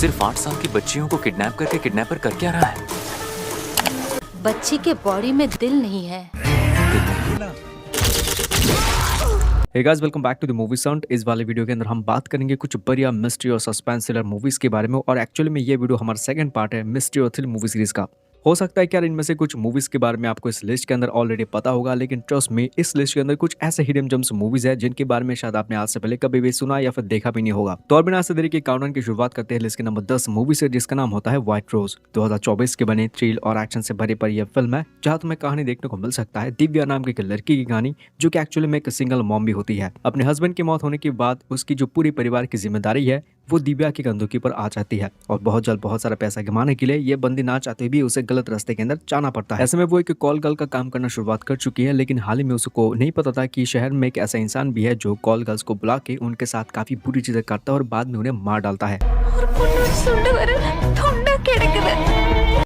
सिर्फ 8 साल की बच्चियों को किडनैप करके किडनैपर कर क्या रहा है? बच्ची के बॉडी में दिल नहीं है। Hey guys, welcome back to the movie sound. इस वाले वीडियो के अंदर हम बात करेंगे कुछ बढ़िया मिस्ट्री और सस्पेंस थ्रिलर मूवीज के बारे में। और एक्चुअली में ये वीडियो हमारा सेकंड पार्ट है मिस्ट्री और थ्रिल मूवी सीरीज का। हो सकता है कि यार इनमें से कुछ मूवीज के बारे में आपको इस लिस्ट के अंदर ऑलरेडी पता होगा, लेकिन ट्रस्ट में इस लिस्ट के अंदर कुछ ऐसे हिडन जेम्स मूवीज है जिनके बारे में शायद आपने आज से पहले कभी भी सुना या फिर देखा भी नहीं होगा। तो और बिना देरी के काउंटडाउन की शुरुआत करते हैं लिस्ट के नंबर 10 मूवी से, जिसका नाम होता है व्हाइट रोज। 2024 के बने थ्रिल और एक्शन से भरी पड़ी यह फिल्म है, जहां तुम्हें कहानी देखने को मिल सकता है दिव्या नाम की एक लड़की की कहानी, जो कि एक्चुअली में एक सिंगल मॉम भी होती है। अपने हस्बैंड की मौत होने के बाद उसकी जो पूरी परिवार की जिम्मेदारी है वो दिव्या के कंधों के ऊपर आ जाती है, और बहुत जल्द बहुत सारा पैसा कमाने के लिए ये बंदी ना चाहते भी उसे गलत रास्ते के अंदर जाना पड़ता है। ऐसे में वो एक कॉल गर्ल का काम करना शुरुआत कर चुकी है, लेकिन हाल ही में उसको नहीं पता था कि शहर में एक ऐसा इंसान भी है जो कॉल गर्ल्स को बुला के उनके साथ काफी बुरी चीजें करता है और बाद में उन्हें मार डालता है।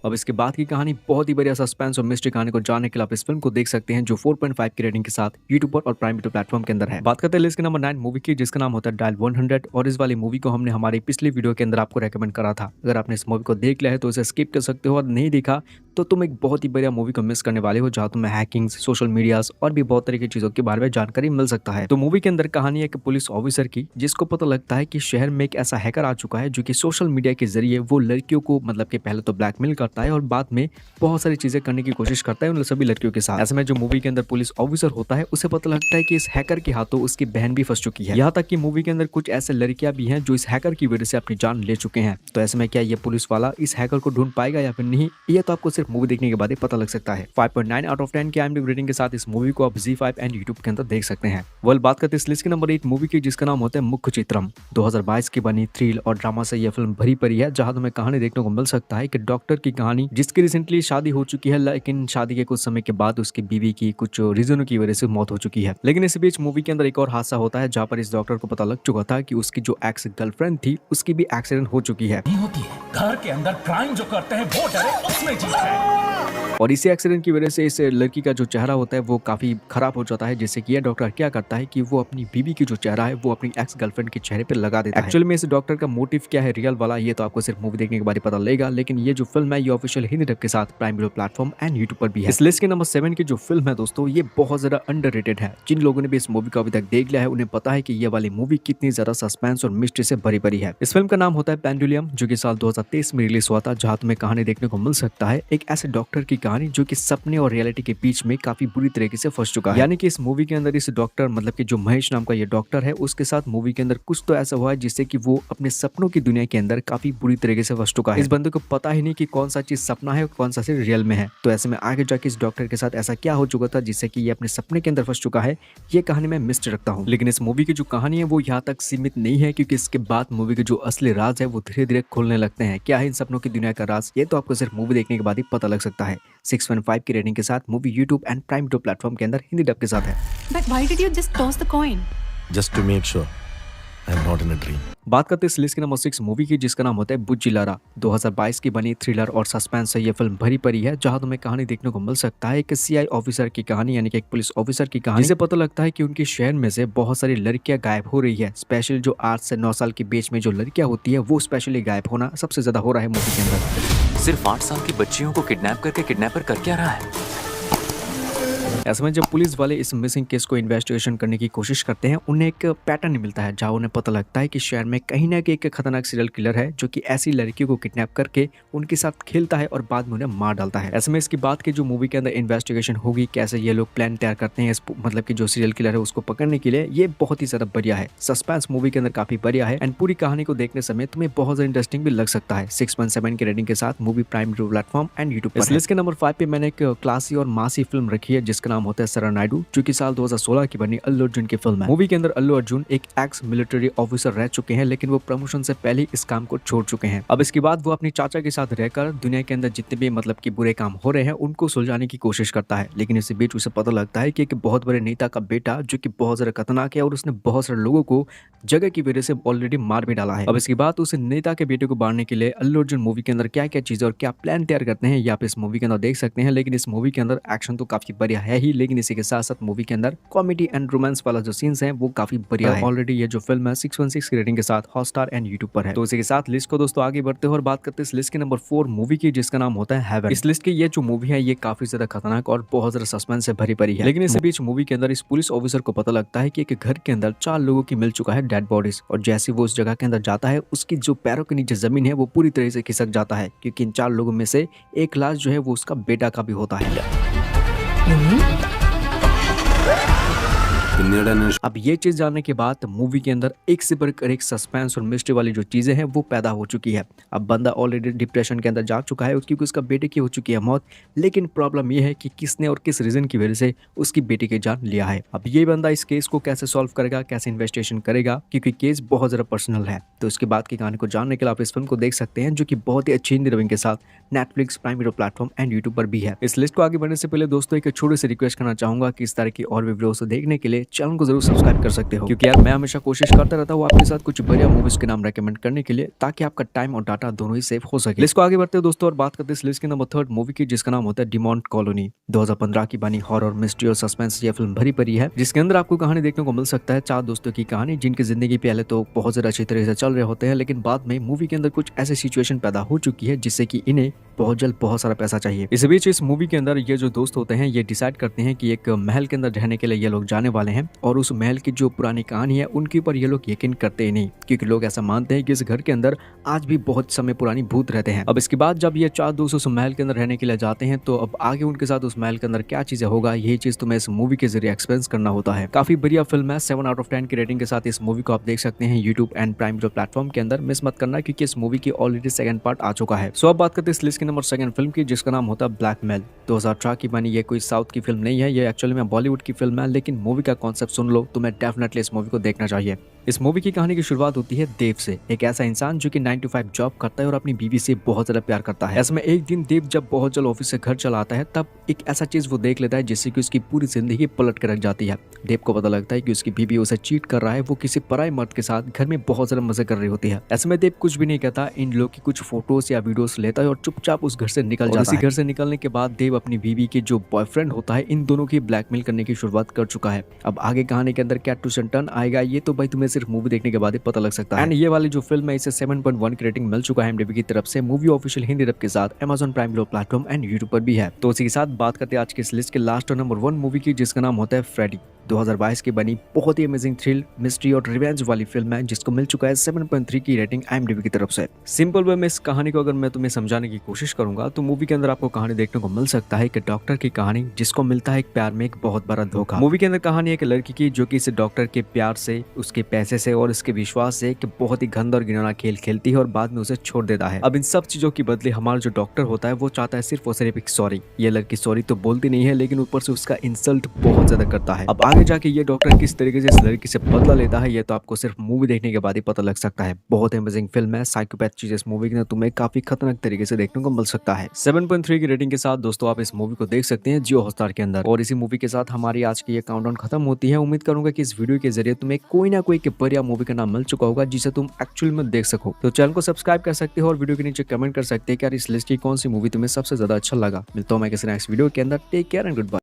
अब इसके बाद की कहानी बहुत ही बढ़िया सस्पेंस और मिस्ट्री कहानी को जानने के लिए आप इस फिल्म को देख सकते हैं, जो 4.5 की रेटिंग के साथ यूट्यूब पर और प्राइम वीडियो प्लेटफॉर्म के अंदर है। बात करते हैं लिस्ट के नंबर 9 मूवी की, जिसका नाम होता है डायल 100। और इस वाली मूवी को हमने हमारी पिछली वीडियो के अंदर आपको रेकमेंड करा था। अगर आपने इस मूवी को देख लिया है तो इसे स्किप कर सकते हो, और नहीं देखा तो तुम एक बहुत ही बढ़िया मूवी को मिस करने वाले हो, जहाँ तुम्हें हैकिंग, सोशल मीडियाज और भी बहुत तरह की चीजों के बारे में जानकारी मिल सकता है। तो मूवी के अंदर कहानी है एक पुलिस ऑफिसर की, जिसको पता लगता है कि शहर में एक ऐसा हैकर आ चुका है जो कि सोशल मीडिया के जरिए वो लड़कियों को मतलब कि पहले तो ब्लैकमेल करता है और बाद में बहुत सारी चीजें करने की कोशिश करता है उन सभी लड़कियों के साथ। ऐसे में जो मूवी के अंदर पुलिस ऑफिसर होता है उसे पता लगता है कि इस हैकर के हाथों उसकी बहन भी फंस चुकी है। यहाँ तक कि मूवी के अंदर कुछ ऐसे लड़कियां भी हैं जो इस हैकर की वजह से अपनी जान ले चुके हैं। तो ऐसे में क्या ये पुलिस वाला इस हैकर को ढूंढ पाएगा या फिर नहीं, ये तो आपको सिर्फ मूवी देखने के बाद ही पता लग सकता है। 5.9 आउट ऑफ 10 की IMDb रेटिंग के साथ इस मूवी को आप ZEE5 एंड यूट्यूब के अंदर देख सकते हैं। वेल, बात करते हैं इस लिस्ट के नंबर 8 मूवी की, जिसका नाम होता है मुख्य चित्रम। 2022 की बनी थ्रिल और ड्रामा से यह फिल्म भरी पड़ी है, जहां तुम्हें कहानी देखने को मिल सकता है कि डॉक्टर की कहानी, जिसकी रिसेंटली शादी हो चुकी है, लेकिन शादी के कुछ समय के बाद उसकी बीवी की कुछ रीजनों की वजह से मौत हो चुकी है। लेकिन इस बीच मूवी के अंदर एक और हादसा होता है, जहाँ पर इस डॉक्टर को पता लग चुका था कि उसकी जो एक्स गर्लफ्रेंड थी उसकी भी एक्सीडेंट हो चुकी है। घर के अंदर क्राइम जो करते हैं वो डरे, उसमें जीत है। और इसी एक्सीडेंट की वजह से इस लड़की का जो चेहरा होता है वो काफी खराब हो जाता है, जिससे कि यह डॉक्टर क्या करता है कि वो अपनी बीवी की जो चेहरा है वो अपनी एक्स गर्लफ्रेंड के चेहरे पे लगा देता है। एक्चुअली में इस डॉक्टर का मोटिव क्या है रियल वाला, ये तो आपको सिर्फ मूवी देखने के बाद ही पता लगेगा। लेकिन ये जो फिल्म है ये ऑफिशियल हिंदी डब के साथ prime video platform and YouTube पर भी है। इस लिस्ट के नंबर 7 की जो फिल्म है दोस्तों, ये बहुत ज्यादा अंडररेटेड है। जिन लोगों ने भी इस मूवी को अभी तक देख लिया है उन्हें पता है कि ये वाली मूवी कितनी ज्यादा सस्पेंस और मिस्ट्री से भरी पड़ी है। इस फिल्म का नाम होता है पेंडुलियम, जो कि साल 2023 में रिलीज हुआ था, जहाँ तुम्हें कहानी देखने को मिल सकता है एक ऐसे डॉक्टर की कहानी जो कि सपने और रियलिटी के बीच में काफी बुरी तरीके से फंस चुका है। यानी कि इस मूवी के अंदर इस डॉक्टर मतलब कि जो महेश नाम का ये डॉक्टर है, उसके साथ मूवी के अंदर कुछ तो ऐसा हुआ है जिससे कि वो अपने सपनों की दुनिया के अंदर काफी बुरी तरीके से फंस चुका है। इस बंदे को पता ही नहीं कि कौन सा चीज सपना है और कौन सा चीज रियल में है। तो ऐसे में आगे जाके इस डॉक्टर के साथ ऐसा क्या हो चुका था जिससे कि ये अपने सपने के अंदर फंस चुका है, ये कहानी मैं मिस्ट्री रखता हूँ। लेकिन इस मूवी की जो कहानी है वो यहाँ तक सीमित नहीं है, क्योंकि इसके बाद मूवी के जो असली राज है वो धीरे धीरे खुलने लगते हैं। क्या है इन सपनों की दुनिया का राज, ये तो आपको सिर्फ मूवी देखने के बाद ही पता लग सकता है। 6.5 की रेटिंग के साथ movie YouTube and prime video platform के अंदर हिंदी डब के साथ है। But why did you just toss the coin? Just to make sure I'm not in a dream. बात करते हैं इस लिस्ट के नंबर 6 मूवी की, जिसका नाम होता है बुज्जिलारा। 2022 की बनी थ्रिलर और सस्पेंस से यह फिल्म भरी पड़ी है, जहां तुम्हें कहानी देखने को मिल सकता है एक CI ऑफिसर की कहानी, यानी कि एक पुलिस ऑफिसर की कहानी, जिसे पता लगता है कि उनके शहर में से बहुत सारी लड़कियां गायब हो रही है। स्पेशली जो 8 से 9 साल के बीच में जो लड़कियां होती है वो स्पेशली गायब होना सबसे ज्यादा हो रहा है मूवी के अंदर। सिर्फ 8 साल की बच्चियों को किडनैप करके किडनैपर कर क्या रहा है? ऐसे में जब पुलिस वाले इस मिसिंग केस को इन्वेस्टिगेशन करने की कोशिश करते हैं, उन्हें एक पैटर्न मिलता है, जहां उन्हें पता लगता है कि शहर में कहीं ना कहीं एक खतरनाक सीरियल किलर है जो कि ऐसी लड़कियों को किडनैप करके उनके साथ खेलता है और बाद में उन्हें मार डालता है। ऐसे में इसकी बात की जो मूवी के अंदर इन्वेस्टिगेशन होगी, कैसे ये लोग प्लान तैयार करते हैं मतलब कि जो सीरियल किलर है उसको पकड़ने के लिए, ये बहुत ही ज्यादा बढ़िया है। सस्पेंस मूवी के अंदर काफी बढ़िया है एंड पूरी कहानी को देखने समय तुम्हें बहुत ज्यादा इंटरेस्टिंग भी लग सकता है। 6.7 की रेटिंग के साथ movie prime video platform and YouTube पर। इस लिस्ट के नंबर 5 पे मैंने एक क्लासी और मासी फिल्म रखी है, जिसका नाम होता है शरनाइडू, जो कि साल 2016 की बनी अल्लू अर्जुन की फिल्म है। मूवी के अंदर अल्लू अर्जुन एक एक्स मिलिट्री ऑफिसर रह चुके हैं, लेकिन वो प्रमोशन से पहले ही इस काम को छोड़ चुके हैं। अब इसके बाद वो अपनी चाचा के साथ रहकर दुनिया के अंदर जितने भी मतलब कि बुरे काम हो रहे हैं उनको सुलझाने की कोशिश करता है। लेकिन इसी बीच उसे पता लगता है कि एक बहुत बड़े नेता का बेटा जो कि बहुत ज्यादा खतरनाक है और उसने बहुत सारे लोगों को जगह की वजह से ऑलरेडी मार भी डाला है। अब इसके बाद उस नेता के बेटे को मारने के लिए अल्लू अर्जुन मूवी के अंदर क्या क्या चीजें और क्या प्लान तैयार करते हैं, ये आप इस मूवी के अंदर देख सकते हैं। लेकिन इस मूवी के अंदर एक्शन तो काफी बढ़िया है ही, लेकिन इसी के साथ साथ मूवी के अंदर कॉमेडी एंड रोमांस वाला जो सीन्स हैं वो काफी बढ़िया है। ऑलरेडी ये जो फिल्म है 616 की रेटिंग के साथ हॉटस्टार एंड यूट्यूब पर है। तो इसी के साथ लिस्ट को दोस्तों आगे बढ़ते हैं और बात करते हैं इस लिस्ट के नंबर 4 मूवी की, जिसका नाम होता है हेवन। इस लिस्ट की ये जो मूवी है ये काफी ज्यादा खतरनाक और बहुत ज्यादा सस्पेंस से भरी पड़ी है। लेकिन इस बीच मूवी के अंदर इस पुलिस ऑफिसर को पता लगता है कि एक घर के अंदर 4 लोगों की मिल चुका है डेड बॉडीज, और जैसे वो उस जगह के अंदर जाता है उसकी जो पैरों के नीचे जमीन है वो पूरी तरह से खिसक जाता है, क्योंकि इन 4 लोगों में से एक लाश जो है वो उसका बेटा का भी होता है। अब ये चीज जानने के बाद मूवी के अंदर एक से बढ़कर एक सस्पेंस और मिस्ट्री वाली जो चीजें हैं वो पैदा हो चुकी है। अब बंदा ऑलरेडी डिप्रेशन के अंदर जा चुका है क्योंकि उसका बेटे की हो चुकी है मौत, लेकिन प्रॉब्लम ये है कि किसने और किस रीजन की वजह से उसकी बेटी की जान लिया है। अब ये बंदा इस केस को कैसे सॉल्व करेगा, कैसे इन्वेस्टिगेशन करेगा, क्योंकि केस बहुत ज्यादा पर्सनल है। तो इसके बाद की कहानी को जानने के लिए आप इस फिल्म को देख सकते हैं, जो की बहुत ही अच्छी हिंदी डबिंग के साथ Netflix, prime video platform and YouTube पर भी है। इस लिस्ट को आगे बढ़ने से पहले दोस्तों एक छोटी सी रिक्वेस्ट करना चाहूंगा कि इस तरह की और भी वीडियोस देखने के लिए चैनल को जरूर सब्सक्राइब कर सकते हो, क्योंकि यार मैं हमेशा कोशिश करता रहता हूँ आपके साथ कुछ बढ़िया मूवीज के नाम रेकमेंड करने के लिए, ताकि आपका टाइम और डाटा दोनों ही सेफ हो सके। लिस्ट को आगे बढ़ते हैं दोस्तों और बात करते हैं इस लिस्ट के नंबर 3 मूवी की, जिसका नाम होता है डिमॉन्ट कॉलोनी। 2015 की बनी हॉरर, मिस्ट्री और सस्पेंस ये फिल्म भरी पड़ी है, जिसके अंदर आपको कहानी देखने को मिल सकता है 4 दोस्तों की कहानी, जिनकी जिंदगी पहले तो बहुत ज्यादा अच्छी तरह से चल रहे होते हैं, लेकिन बाद में मूवी के अंदर कुछ ऐसी सिचुएशन पैदा हो चुकी है जिससे कि इन्हें बहुत जल्द बहुत सारा पैसा चाहिए। इस बीच इस मूवी के अंदर ये जो दोस्त होते हैं ये डिसाइड करते हैं कि एक महल के अंदर रहने के लिए ये लोग जाने वाले हैं, और उस महल की जो पुरानी कहानी है उनके ऊपर ये लोग यकीन करते ही नहीं, क्योंकि लोग ऐसा मानते हैं कि इस घर के अंदर आज भी बहुत समय पुरानी भूत रहते हैं। अब इसके बाद जब ये 4 दोस्त उस महल के अंदर रहने के लिए जाते हैं, तो अब आगे उनके साथ उस महल के अंदर क्या चीजें होगा, यही चीज तुम्हें इस मूवी के जरिए एक्सपीरियंस करना होता है। काफी बढ़िया फिल्म है, 7 आउट ऑफ 10 की रेटिंग के साथ इस मूवी को आप देख सकते हैं YouTube and prime video platform के अंदर। मिस मत करना, क्योंकि इस मूवी की ऑलरेडी सेकंड पार्ट आ चुका है। सो अब बात करते हैं इस लिस्ट के नंबर 2 फिल्म की, जिसका नाम होता है ब्लैकमेल। 2018 की बनी ये कोई साउथ की फिल्म नहीं है, ये एक्चुअली में बॉलीवुड की फिल्म है, लेकिन मूवी का कॉन्सेप्ट सुन लो तो मैं डेफिनेटली इस मूवी को देखना चाहिए। इस मूवी की कहानी की शुरुआत होती है देव से, एक ऐसा इंसान जो कि 9 to 5 जॉब करता है और अपनी बीवी से बहुत ज्यादा प्यार करता है। ऐसे में एक दिन देव जब बहुत जल्द ऑफिस से घर चला आता है, तब एक ऐसा चीज वो देख लेता है जिससे कि उसकी पूरी जिंदगी पलट कर रख जाती है। देव को पता लगता है कि उसकी बीवी उसे चीट कर रहा है, वो किसी पराये मर्द के साथ घर में बहुत ज्यादा मजे कर रही होती है। ऐसे में देव कुछ भी नहीं कहता, इन लोग की कुछ फोटोज या वीडियोस लेता है और चुपचाप उस घर से निकल जाता है। घर से निकलने के बाद देव अपनी बीवी के जो बॉयफ्रेंड होता है, इन दोनों की ब्लैकमेल करने की शुरुआत कर चुका है। अब आगे कहानी के अंदर क्या ट्विस्ट एंड टर्न आएगा, ये तो भाई तुम्हें सिर्फ मूवी देखने के बाद पता लग सकता है। एंड ये वाली जो फिल्म है इसे 7.1 की रेटिंग मिल चुका है IMDb की तरफ से। मूवी ऑफिशियल हिंदी डब के साथ Amazon prime video platform and YouTube पर भी है। तो इसी के साथ बात करते हैं आज के इस लिस्ट के लास्ट और नंबर 1 मूवी की, जिसका नाम होता है फ्रेडी। 2022 की बनी बहुत ही अमेजिंग थ्रिल, मिस्ट्री और रिवेंज वाली फिल्म है, जिसको मिल चुका है 7.3 की रेटिंग IMDb की तरफ से। सिंपल वे में इस कहानी को अगर मैं तुम्हें समझाने की कोशिश करूंगा तो मूवी के अंदर आपको कहानी देखने को मिल सकता है कि डॉक्टर की कहानी, जिसको मिलता है एक प्यार में एक बहुत बड़ा धोखा। मूवी के अंदर कहानी एक लड़की की जो कि इस डॉक्टर के प्यार से, उसके पैसे से और उसके विश्वास से एक बहुत ही गंदा और घिनौना खेल खेलती है और बाद में उसे छोड़ देता है। अब इन सब चीजों के बदले हमारा जो डॉक्टर होता है वो चाहता है सिर्फ और सिर्फ एक सॉरी। ये लड़की सॉरी तो बोलती नहीं है, लेकिन ऊपर से उसका इंसल्ट बहुत ज्यादा करता है। अब आगे जाके ये डॉक्टर किस तरीके से इस लड़की से बदला लेता है, ये तो आपको सिर्फ मूवी देखने के बाद ही पता लग सकता है। बहुत अमेजिंग फिल्म है, साइकोपैथ चीज इस मूवी के तुम्हें काफी खतरनाक तरीके से देखने को मिल सकता है। 7.3 की रेटिंग के साथ दोस्तों आप इस मूवी को देख सकते हैं जियो हॉटस्टार के अंदर। और इसी मूवी के साथ हमारी आज की ये काउंटडाउन खत्म होती है। उम्मीद करूंगा कि इस वीडियो के जरिए तुम्हें कोई ना कोई बढ़िया मूवी का नाम मिल चुका होगा जिसे तुम एक्चुअल में देख सको। तो चैनल को सब्सक्राइब कर सकते हो और वीडियो के नीचे कमेंट कर सकते हैं कि यार इस लिस्ट की कौन सी मूवी तुम्हें सबसे ज्यादा अच्छा लगा। मिलता हूं मैं किसी नेक्स्ट वीडियो के अंदर। Take care and good bye.